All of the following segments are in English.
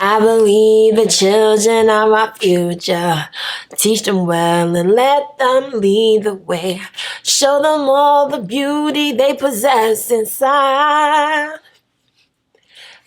I believe the children are our future. Teach them well and let them lead the way. Show them all the beauty they possess inside.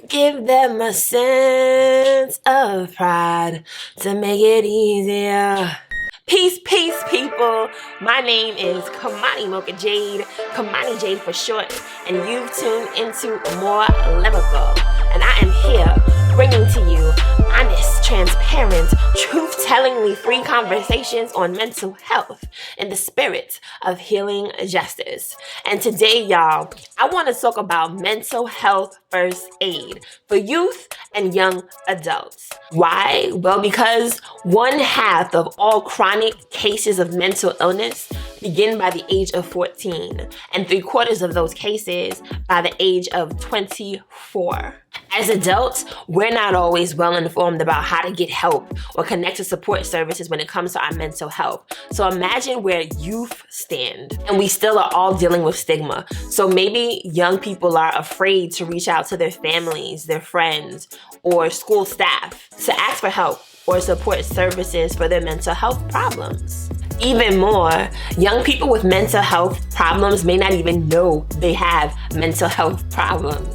Give them a sense of pride to make it easier. Peace, peace, people. My name is Kymani Jade, Kymani Jade for short, and you've tuned into More Lyrical. And I am here bringing to you honest, transparent, truth-tellingly free conversations on mental health in the spirit of healing justice. And today, y'all, I want to talk about mental health first aid for youth and young adults. Why? Well, because 1/2 of all chronic cases of mental illness begin by the age of 14, and 3/4 of those cases by the age of 24. As adults, we're not always well informed about how to get help or connect to support services when it comes to our mental health. So imagine where youth stand, and we still are all dealing with stigma. So maybe young people are afraid to reach out to their families, their friends, or school staff to ask for help or support services for their mental health problems. Even more, young people with mental health problems may not even know they have mental health problems.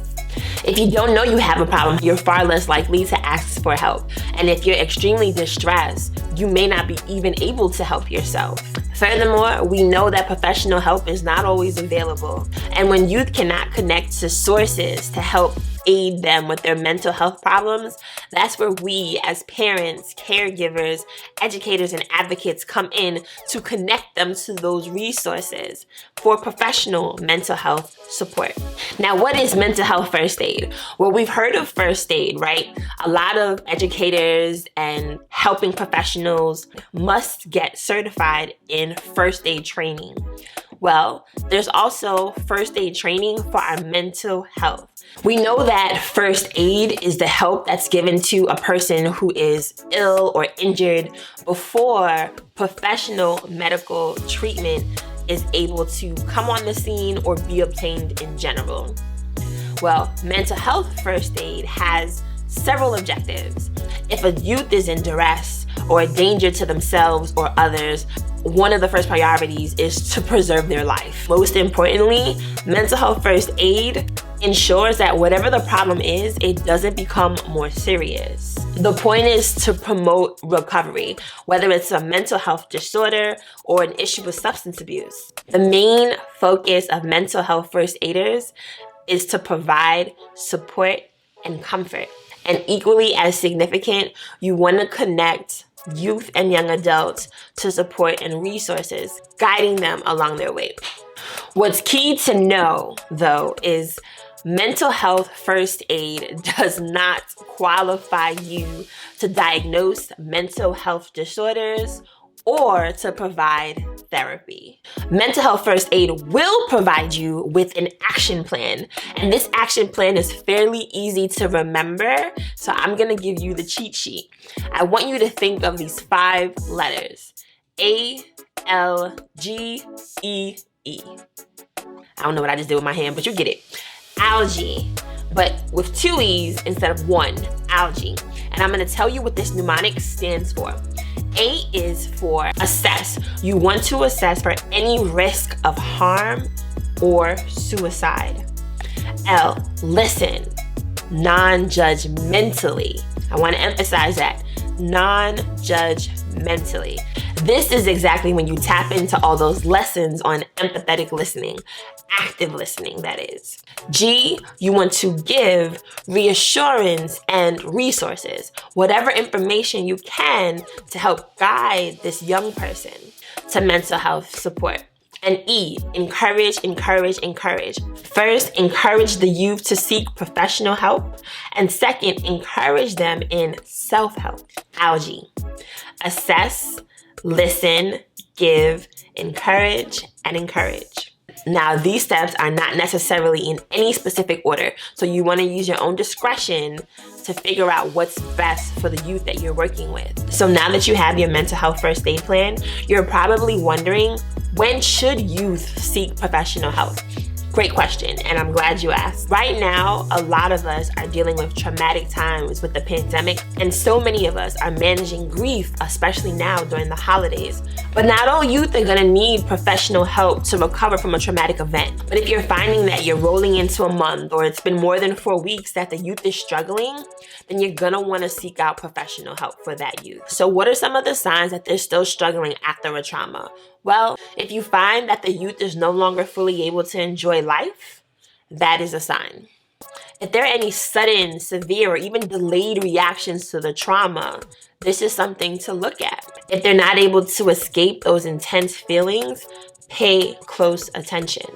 If you don't know you have a problem, you're far less likely to ask for help. And if you're extremely distressed, you may not be even able to help yourself. Furthermore, we know that professional help is not always available. And when youth cannot connect to sources to help aid them with their mental health problems, that's where we as parents, caregivers, educators, and advocates come in to connect them to those resources for professional mental health support. Now, what is mental health first aid? Well, we've heard of first aid, right? A lot of educators and helping professionals must get certified in first aid training. Well, there's also first aid training for our mental health. We know that first aid is the help that's given to a person who is ill or injured before professional medical treatment is able to come on the scene or be obtained in general. Well, mental health first aid has several objectives. If a youth is in duress or a danger to themselves or others, one of the first priorities is to preserve their life. Most importantly, mental health first aid ensures that whatever the problem is, it doesn't become more serious. The point is to promote recovery, whether it's a mental health disorder or an issue with substance abuse. The main focus of mental health first aiders is to provide support and comfort. And equally as significant, you want to connect youth and young adults to support and resources, guiding them along their way. What's key to know, though, is mental health first aid does not qualify you to diagnose mental health disorders or to provide therapy. Mental health first aid will provide you with an action plan, and this action plan is fairly easy to remember, so I'm gonna give you the cheat sheet. I want you to think of these 5 letters: A-L-G-E-E. I don't know what I just did with my hand, but you get it. Algae, but with 2 E's instead of 1, algae. And I'm gonna tell you what this mnemonic stands for. A is for assess. You want to assess for any risk of harm or suicide. L, listen, non-judgmentally. I want to emphasize that, non-judgmentally. This is exactly when you tap into all those lessons on empathetic listening, active listening, that is. G, you want to give reassurance and resources, whatever information you can to help guide this young person to mental health support. And E, encourage, encourage, encourage. First, encourage the youth to seek professional help. And second, encourage them in self-help. Algae, assess, listen, give, encourage, and encourage. Now, these steps are not necessarily in any specific order, so you want to use your own discretion to figure out what's best for the youth that you're working with. So now that you have your mental health first aid plan, you're probably wondering, when should youth seek professional help? Great question, and I'm glad you asked. Right now, a lot of us are dealing with traumatic times with the pandemic, and so many of us are managing grief, especially now during the holidays. But not all youth are gonna need professional help to recover from a traumatic event. But if you're finding that you're rolling into a month or it's been more than 4 weeks that the youth is struggling, then you're gonna wanna seek out professional help for that youth. So what are some of the signs that they're still struggling after a trauma? Well, if you find that the youth is no longer fully able to enjoy life, that is a sign. If there are any sudden, severe, or even delayed reactions to the trauma, this is something to look at. If they're not able to escape those intense feelings, pay close attention.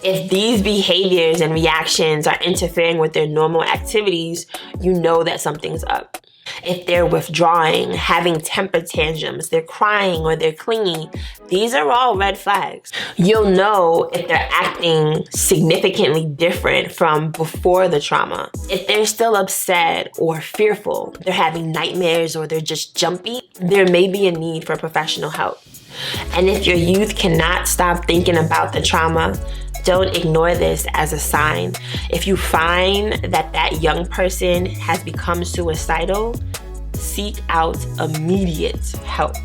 If these behaviors and reactions are interfering with their normal activities, you know that something's up. If they're withdrawing, having temper tantrums, they're crying or they're clingy, these are all red flags. You'll know if they're acting significantly different from before the trauma. If they're still upset or fearful, they're having nightmares or they're just jumpy, there may be a need for professional help. And if your youth cannot stop thinking about the trauma, don't ignore this as a sign. If you find that that young person has become suicidal, seek out immediate help.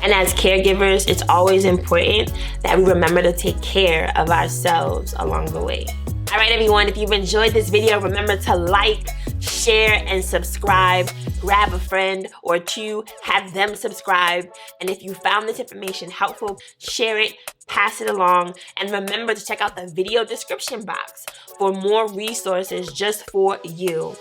And as caregivers, it's always important that we remember to take care of ourselves along the way. All right, everyone, if you've enjoyed this video, remember to like, share, and subscribe. Grab a friend or two, have them subscribe. And if you found this information helpful, share it, pass it along, and remember to check out the video description box for more resources just for you.